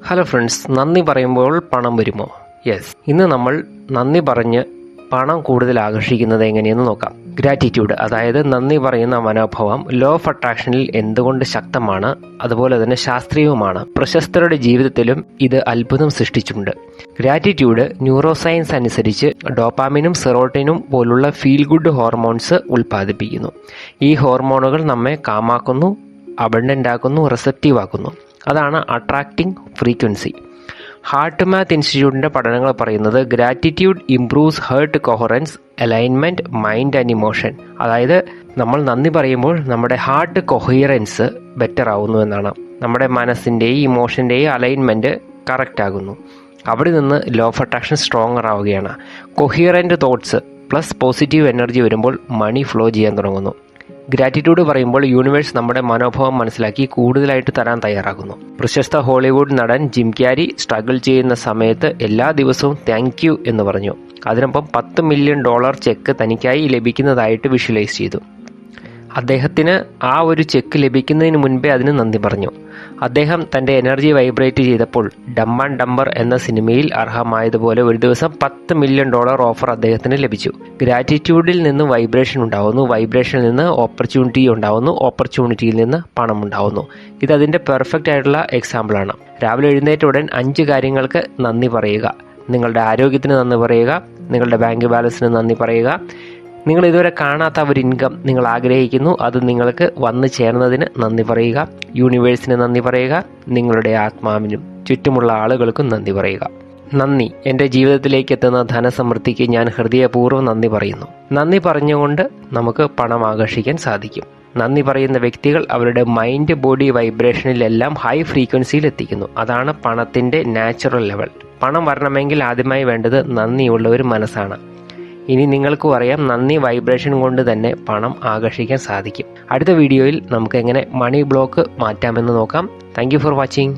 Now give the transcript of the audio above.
Hello friends, നന്ദി പറയുമ്പോൾ പണം വരുമോ? യെസ്. ഇന്ന് നമ്മൾ നന്ദി പറഞ്ഞ് പണം കൂടുതൽ ആകർഷിക്കുന്നത് എങ്ങനെയെന്ന് നോക്കാം. ഗ്രാറ്റിറ്റ്യൂഡ്, അതായത് നന്ദി പറയുന്ന മനോഭാവം ലോ ഓഫ് അട്രാക്ഷനിൽ എന്തുകൊണ്ട് ശക്തമാണ്, അതുപോലെ തന്നെ ശാസ്ത്രീയവുമാണ്. പ്രശസ്തരുടെ ജീവിതത്തിലും ഇത് അത്ഭുതം സൃഷ്ടിച്ചിട്ടുണ്ട്. ഗ്രാറ്റിറ്റ്യൂഡ് ന്യൂറോ സയൻസ് അനുസരിച്ച് ഡോപ്പാമിനും സെറോട്ടിനും പോലുള്ള ഫീൽ ഗുഡ് ഹോർമോൺസ് ഉൽപ്പാദിപ്പിക്കുന്നു. ഈ ഹോർമോണുകൾ നമ്മെ കാമാക്കുന്നു, അബണ്ടൻ്റ് ആക്കുന്നു, റിസപ്റ്റീവ് ആക്കുന്നു. അതാണ് അട്രാക്റ്റിംഗ് ഫ്രീക്വൻസി. ഹാർട്ട് മാത്ത് ഇൻസ്റ്റിറ്റ്യൂട്ടിൻ്റെ പഠനങ്ങൾ പറയുന്നത് gratitude improves heart coherence, alignment, mind and emotion. അതായത് നമ്മൾ നന്ദി പറയുമ്പോൾ നമ്മുടെ ഹാർട്ട് കൊഹിയറൻസ് ബെറ്റർ ആവുന്നു എന്നാണ്. നമ്മുടെ മനസ്സിൻ്റെയും ഇമോഷൻ്റെയും അലൈൻമെൻറ്റ് കറക്റ്റ് ആകുന്നു. അവിടെ നിന്ന് ലോ ഓഫ് അട്രാക്ഷൻ സ്ട്രോങ്ങർ ആവുകയാണ്. കൊഹിയറൻ്റ് തോട്ട്സ് പ്ലസ് പോസിറ്റീവ് എനർജി വരുമ്പോൾ മണി ഫ്ലോ ചെയ്യാൻ തുടങ്ങുന്നു. ഗ്രാറ്റിറ്റ്യൂഡ് പറയുമ്പോൾ യൂണിവേഴ്സ് നമ്മുടെ മനോഭാവം മനസ്സിലാക്കി കൂടുതലായിട്ട് തരാൻ തയ്യാറാകുന്നു. പ്രശസ്ത ഹോളിവുഡ് നടൻ ജിം ക്യാരി സ്ട്രഗിൾ ചെയ്യുന്ന സമയത്ത് എല്ലാ ദിവസവും താങ്ക് യു എന്ന് പറഞ്ഞു. അതിനൊപ്പം $10 മില്യൺ ചെക്ക് തനിക്കായി ലഭിക്കുന്നതായിട്ട് വിഷ്വലൈസ് ചെയ്തു. അദ്ദേഹത്തിന് ആ ഒരു ചെക്ക് ലഭിക്കുന്നതിന് മുൻപേ അതിന് നന്ദി പറഞ്ഞു. അദ്ദേഹം തൻ്റെ എനർജി വൈബ്രേറ്റ് ചെയ്തപ്പോൾ ഡം ആൻഡ് ഡംബർ എന്ന സിനിമയിൽ അർഹമായതുപോലെ ഒരു ദിവസം $10 മില്യൺ ഓഫർ അദ്ദേഹത്തിന് ലഭിച്ചു. ഗ്രാറ്റിറ്റ്യൂഡിൽ നിന്ന് വൈബ്രേഷൻ ഉണ്ടാവുന്നു, വൈബ്രേഷനിൽ നിന്ന് ഓപ്പർച്യൂണിറ്റി ഉണ്ടാവുന്നു, ഓപ്പർച്യൂണിറ്റിയിൽ നിന്ന് പണം ഉണ്ടാവുന്നു. ഇതതിൻ്റെ പെർഫെക്റ്റ് ആയിട്ടുള്ള എക്സാമ്പിളാണ്. രാവിലെ എഴുന്നേറ്റ ഉടൻ 5 കാര്യങ്ങൾക്ക് നന്ദി പറയുക. നിങ്ങളുടെ ആരോഗ്യത്തിന് നന്ദി പറയുക, നിങ്ങളുടെ ബാങ്ക് ബാലൻസിന് നന്ദി പറയുക, നിങ്ങൾ ഇതുവരെ കാണാത്ത ഒരു ഇൻകം നിങ്ങൾ ആഗ്രഹിക്കുന്നു, അത് നിങ്ങൾക്ക് വന്നു ചേർന്നതിന് നന്ദി പറയുക, യൂണിവേഴ്സിന് നന്ദി പറയുക, നിങ്ങളുടെ ആത്മാവിനും ചുറ്റുമുള്ള ആളുകൾക്കും നന്ദി പറയുക. നന്ദി. എൻ്റെ ജീവിതത്തിലേക്ക് എത്തുന്ന ധനസമൃദ്ധിക്ക് ഞാൻ ഹൃദയപൂർവ്വം നന്ദി പറയുന്നു. നന്ദി പറഞ്ഞുകൊണ്ട് നമുക്ക് പണം ആകർഷിക്കാൻ സാധിക്കും. നന്ദി പറയുന്ന വ്യക്തികൾ അവരുടെ മൈൻഡ് ബോഡി വൈബ്രേഷനിലെല്ലാം ഹൈ ഫ്രീക്വൻസിയിൽ എത്തിക്കുന്നു. അതാണ് പണത്തിൻ്റെ നാച്ചുറൽ ലെവൽ. പണം വരണമെങ്കിൽ ആദ്യമായി വേണ്ടത് നന്ദിയുള്ള ഒരു മനസ്സാണ്. ഇനി നിങ്ങൾക്കും അറിയാം, നന്ദി വൈബ്രേഷൻ കൊണ്ട് തന്നെ പണം ആകർഷിക്കാൻ സാധിക്കും. അടുത്ത വീഡിയോയിൽ നമുക്ക് എങ്ങനെ മണി ബ്ലോക്ക് മാറ്റാമെന്ന് നോക്കാം. Thank you for watching.